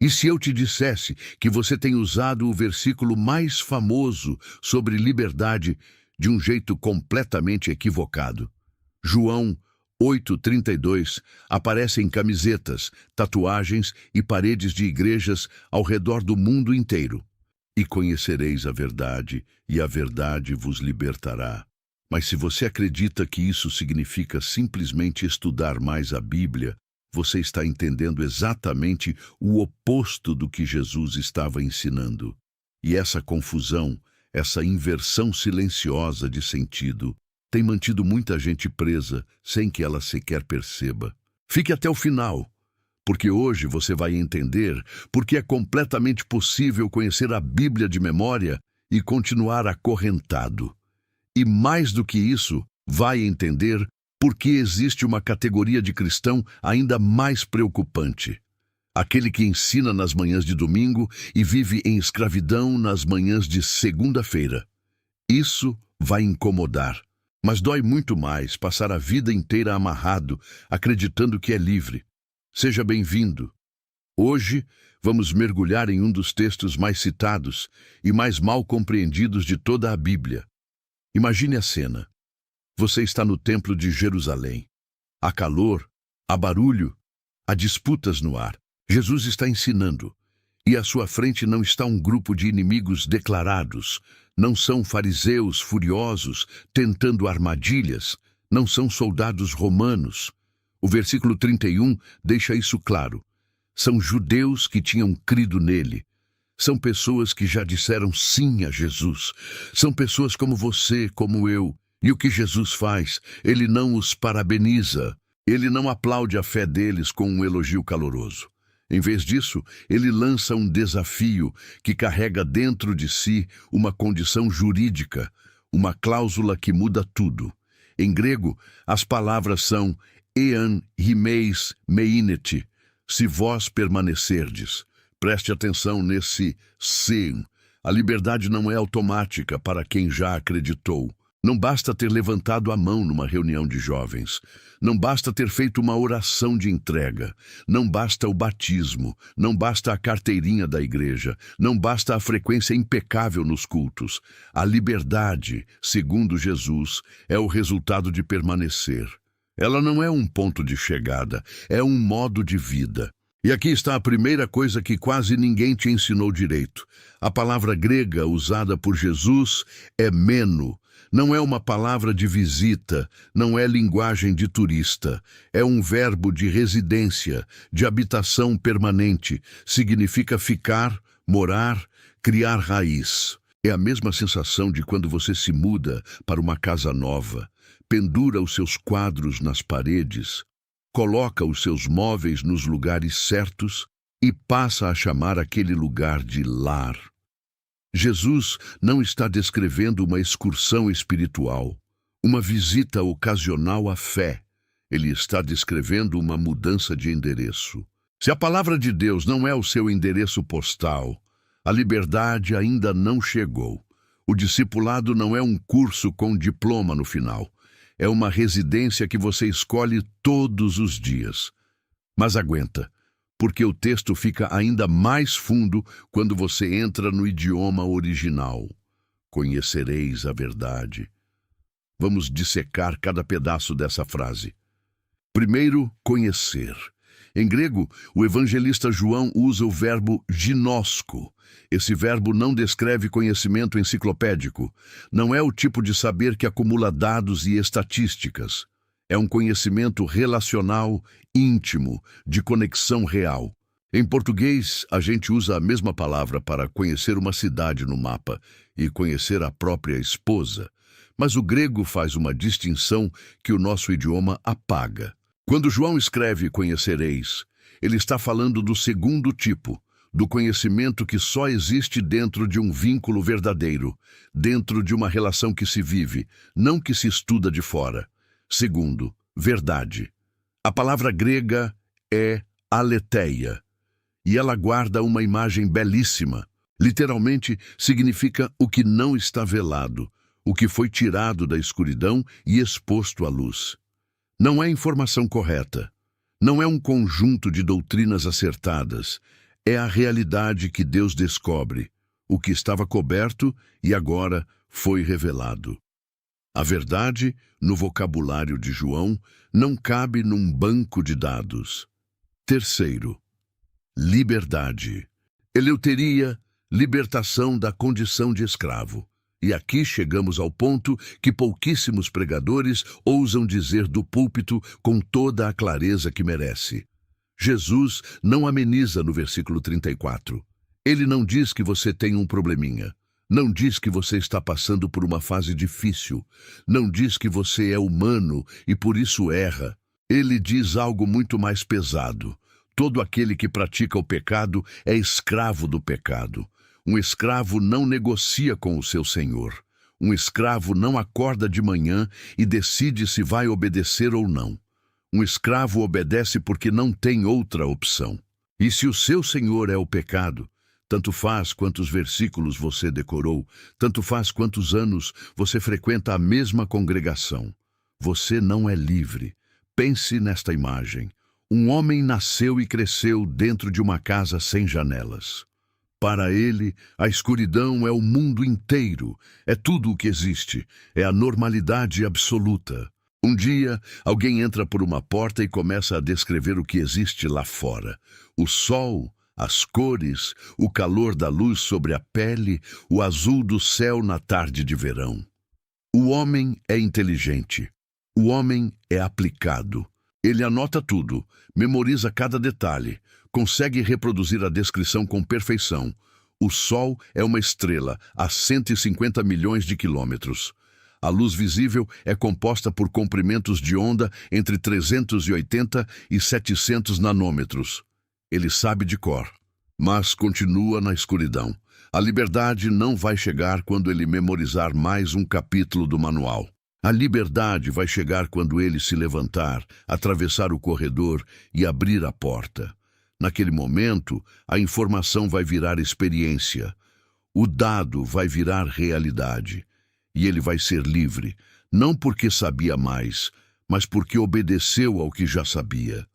E se eu te dissesse que você tem usado o versículo mais famoso sobre liberdade de um jeito completamente equivocado? João 8:32 aparece em camisetas, tatuagens e paredes de igrejas ao redor do mundo inteiro. E conhecereis a verdade, e a verdade vos libertará. Mas se você acredita que isso significa simplesmente estudar mais a Bíblia, você está entendendo exatamente o oposto do que Jesus estava ensinando. E essa confusão, essa inversão silenciosa de sentido, tem mantido muita gente presa sem que ela sequer perceba. Fique até o final, porque hoje você vai entender porque é completamente possível conhecer a Bíblia de memória e continuar acorrentado. E mais do que isso, vai entender porque existe uma categoria de cristão ainda mais preocupante. Aquele que ensina nas manhãs de domingo e vive em escravidão nas manhãs de segunda-feira. Isso vai incomodar, mas dói muito mais passar a vida inteira amarrado, acreditando que é livre. Seja bem-vindo. Hoje, vamos mergulhar em um dos textos mais citados e mais mal compreendidos de toda a Bíblia. Imagine a cena. Você está no Templo de Jerusalém. Há calor, há barulho, há disputas no ar. Jesus está ensinando. E à sua frente não está um grupo de inimigos declarados. Não são fariseus furiosos tentando armadilhas. Não são soldados romanos. O versículo 31 deixa isso claro. São judeus que tinham crido nele. São pessoas que já disseram sim a Jesus. São pessoas como você, como eu. E o que Jesus faz? Ele não os parabeniza. Ele não aplaude a fé deles com um elogio caloroso. Em vez disso, ele lança um desafio que carrega dentro de si uma condição jurídica, uma cláusula que muda tudo. Em grego, as palavras são ean himeis meinete, se vós permanecerdes. Preste atenção nesse se. A liberdade não é automática para quem já acreditou. Não basta ter levantado a mão numa reunião de jovens. Não basta ter feito uma oração de entrega. Não basta o batismo. Não basta a carteirinha da igreja. Não basta a frequência impecável nos cultos. A liberdade, segundo Jesus, é o resultado de permanecer. Ela não é um ponto de chegada, é um modo de vida. E aqui está a primeira coisa que quase ninguém te ensinou direito. A palavra grega usada por Jesus é meno. Não é uma palavra de visita, não é linguagem de turista. É um verbo de residência, de habitação permanente. Significa ficar, morar, criar raiz. É a mesma sensação de quando você se muda para uma casa nova, pendura os seus quadros nas paredes, coloca os seus móveis nos lugares certos e passa a chamar aquele lugar de lar. Jesus não está descrevendo uma excursão espiritual, uma visita ocasional à fé. Ele está descrevendo uma mudança de endereço. Se a palavra de Deus não é o seu endereço postal, a liberdade ainda não chegou. O discipulado não é um curso com diploma no final. É uma residência que você escolhe todos os dias. Mas aguenta, porque o texto fica ainda mais fundo quando você entra no idioma original. Conhecereis a verdade. Vamos dissecar cada pedaço dessa frase. Primeiro, conhecer. Em grego, o evangelista João usa o verbo ginosco. Esse verbo não descreve conhecimento enciclopédico. Não é o tipo de saber que acumula dados e estatísticas. É um conhecimento relacional, íntimo, de conexão real. Em português, a gente usa a mesma palavra para conhecer uma cidade no mapa e conhecer a própria esposa. Mas o grego faz uma distinção que o nosso idioma apaga. Quando João escreve conhecereis, ele está falando do segundo tipo, do conhecimento que só existe dentro de um vínculo verdadeiro, dentro de uma relação que se vive, não que se estuda de fora. Segundo, verdade. A palavra grega é aletheia, e ela guarda uma imagem belíssima. Literalmente, significa o que não está velado, o que foi tirado da escuridão e exposto à luz. Não é informação correta. Não é um conjunto de doutrinas acertadas. é a realidade que Deus descobre, o que estava coberto e agora foi revelado. A verdade, no vocabulário de João, não cabe num banco de dados. Terceiro, liberdade. Eleuteria, libertação da condição de escravo. E aqui chegamos ao ponto que pouquíssimos pregadores ousam dizer do púlpito com toda a clareza que merece. Jesus não ameniza no versículo 34. Ele não diz que você tem um probleminha. Não diz que você está passando por uma fase difícil. Não diz que você é humano e por isso erra. Ele diz algo muito mais pesado. Todo aquele que pratica o pecado é escravo do pecado. Um escravo não negocia com o seu senhor. Um escravo não acorda de manhã e decide se vai obedecer ou não. Um escravo obedece porque não tem outra opção. E se o seu senhor é o pecado, tanto faz quantos versículos você decorou, tanto faz quantos anos você frequenta a mesma congregação. Você não é livre. Pense nesta imagem. Um homem nasceu e cresceu dentro de uma casa sem janelas. Para ele, a escuridão é o mundo inteiro, é tudo o que existe, é a normalidade absoluta. Um dia, alguém entra por uma porta e começa a descrever o que existe lá fora. O sol, as cores, o calor da luz sobre a pele, o azul do céu na tarde de verão. O homem é inteligente. O homem é aplicado. Ele anota tudo, memoriza cada detalhe, consegue reproduzir a descrição com perfeição. O Sol é uma estrela a 150 milhões de quilômetros. A luz visível é composta por comprimentos de onda entre 380 e 700 nanômetros. Ele sabe de cor, mas continua na escuridão. A liberdade não vai chegar quando ele memorizar mais um capítulo do manual. A liberdade vai chegar quando ele se levantar, atravessar o corredor e abrir a porta. Naquele momento, a informação vai virar experiência. O dado vai virar realidade. E ele vai ser livre, não porque sabia mais, mas porque obedeceu ao que já sabia.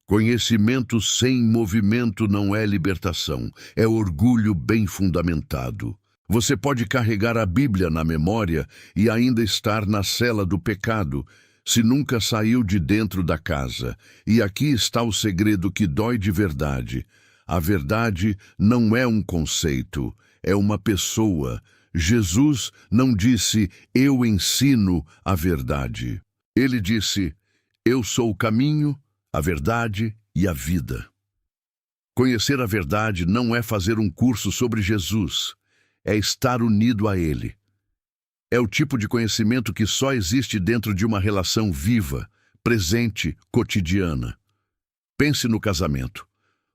Conhecimento sem movimento não é libertação, é orgulho bem fundamentado. Você pode carregar a Bíblia na memória e ainda estar na cela do pecado, se nunca saiu de dentro da casa. E aqui está o segredo que dói de verdade. A verdade não é um conceito, é uma pessoa. Jesus não disse, eu ensino a verdade. Ele disse, eu sou o caminho, a verdade e a vida. Conhecer a verdade não é fazer um curso sobre Jesus, é estar unido a Ele. É o tipo de conhecimento que só existe dentro de uma relação viva, presente, cotidiana. Pense no casamento.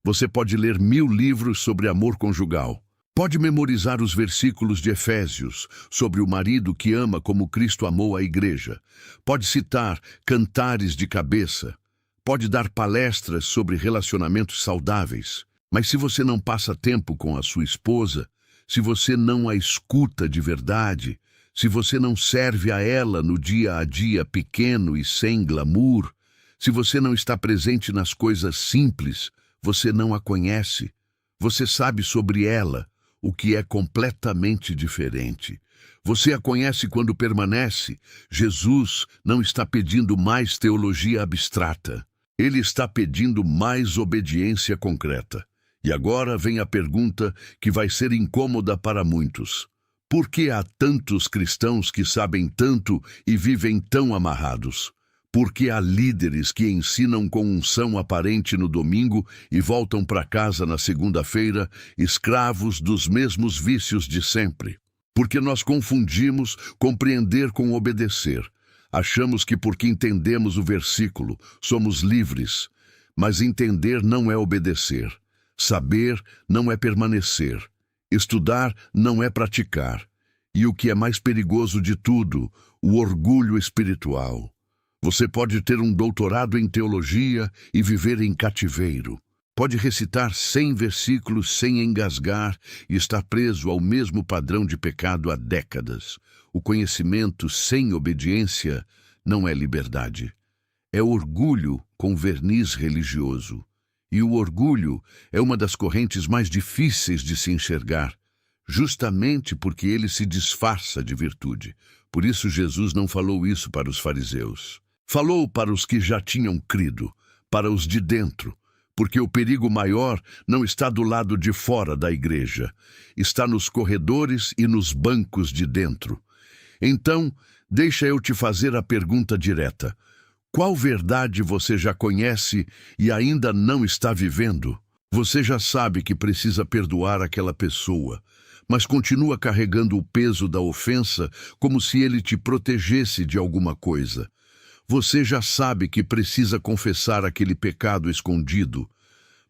Você pode ler 1000 livros sobre amor conjugal. Pode memorizar os versículos de Efésios sobre o marido que ama como Cristo amou a igreja. Pode citar cantares de cabeça. Pode dar palestras sobre relacionamentos saudáveis. Mas se você não passa tempo com a sua esposa, se você não a escuta de verdade, se você não serve a ela no dia a dia pequeno e sem glamour, se você não está presente nas coisas simples, você não a conhece. Você sabe sobre ela, o que é completamente diferente. Você a conhece quando permanece. Jesus não está pedindo mais teologia abstrata. Ele está pedindo mais obediência concreta. E agora vem a pergunta que vai ser incômoda para muitos. Por que há tantos cristãos que sabem tanto e vivem tão amarrados? Por que há líderes que ensinam com unção aparente no domingo e voltam para casa na segunda-feira, escravos dos mesmos vícios de sempre? Porque nós confundimos compreender com obedecer. Achamos que porque entendemos o versículo, somos livres. Mas entender não é obedecer. Saber não é permanecer. Estudar não é praticar. E o que é mais perigoso de tudo, o orgulho espiritual. Você pode ter um doutorado em teologia e viver em cativeiro. Pode recitar 100 versículos sem engasgar e estar preso ao mesmo padrão de pecado há décadas. O conhecimento sem obediência não é liberdade. É orgulho com verniz religioso. E o orgulho é uma das correntes mais difíceis de se enxergar, justamente porque ele se disfarça de virtude. Por isso Jesus não falou isso para os fariseus. Falou para os que já tinham crido, para os de dentro, porque o perigo maior não está do lado de fora da igreja, está nos corredores e nos bancos de dentro. Então, deixa eu te fazer a pergunta direta. Qual verdade você já conhece e ainda não está vivendo? Você já sabe que precisa perdoar aquela pessoa, mas continua carregando o peso da ofensa como se ele te protegesse de alguma coisa. Você já sabe que precisa confessar aquele pecado escondido,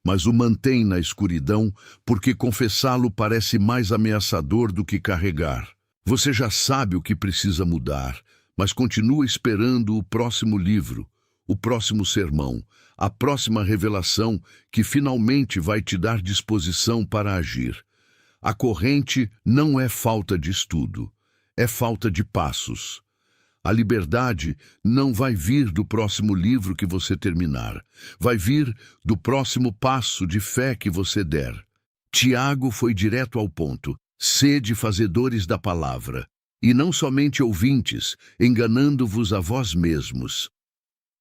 mas o mantém na escuridão porque confessá-lo parece mais ameaçador do que carregar. Você já sabe o que precisa mudar, mas continua esperando o próximo livro, o próximo sermão, a próxima revelação que finalmente vai te dar disposição para agir. A corrente não é falta de estudo, é falta de passos. A liberdade não vai vir do próximo livro que você terminar, vai vir do próximo passo de fé que você der. Tiago foi direto ao ponto: sede fazedores da palavra, e não somente ouvintes, enganando-vos a vós mesmos.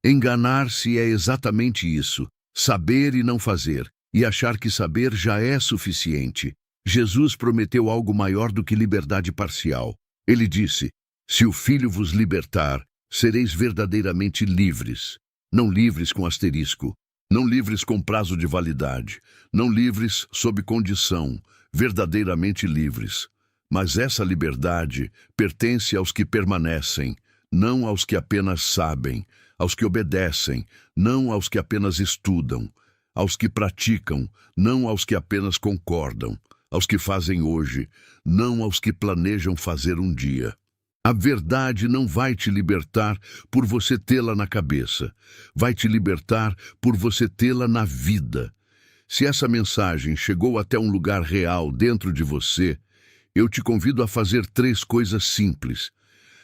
Enganar-se é exatamente isso, saber e não fazer, e achar que saber já é suficiente. Jesus prometeu algo maior do que liberdade parcial. Ele disse: se o Filho vos libertar, sereis verdadeiramente livres. Não livres com asterisco, não livres com prazo de validade, não livres sob condição, verdadeiramente livres. Mas essa liberdade pertence aos que permanecem, não aos que apenas sabem, aos que obedecem, não aos que apenas estudam, aos que praticam, não aos que apenas concordam, aos que fazem hoje, não aos que planejam fazer um dia. A verdade não vai te libertar por você tê-la na cabeça, vai te libertar por você tê-la na vida. Se essa mensagem chegou até um lugar real dentro de você, eu te convido a fazer 3 coisas simples.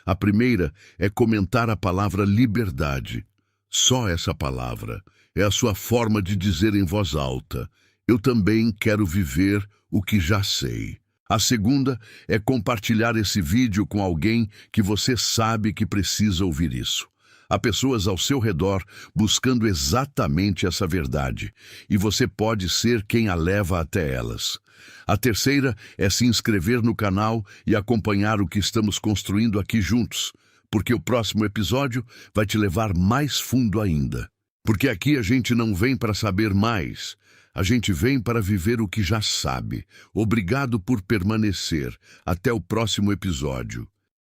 A primeira é comentar a palavra liberdade. Só essa palavra é a sua forma de dizer em voz alta: eu também quero viver o que já sei. A segunda é compartilhar esse vídeo com alguém que você sabe que precisa ouvir isso. Há pessoas ao seu redor buscando exatamente essa verdade, e você pode ser quem a leva até elas. A terceira é se inscrever no canal e acompanhar o que estamos construindo aqui juntos, porque o próximo episódio vai te levar mais fundo ainda. Porque aqui a gente não vem para saber mais, a gente vem para viver o que já sabe. Obrigado por permanecer. Até o próximo episódio.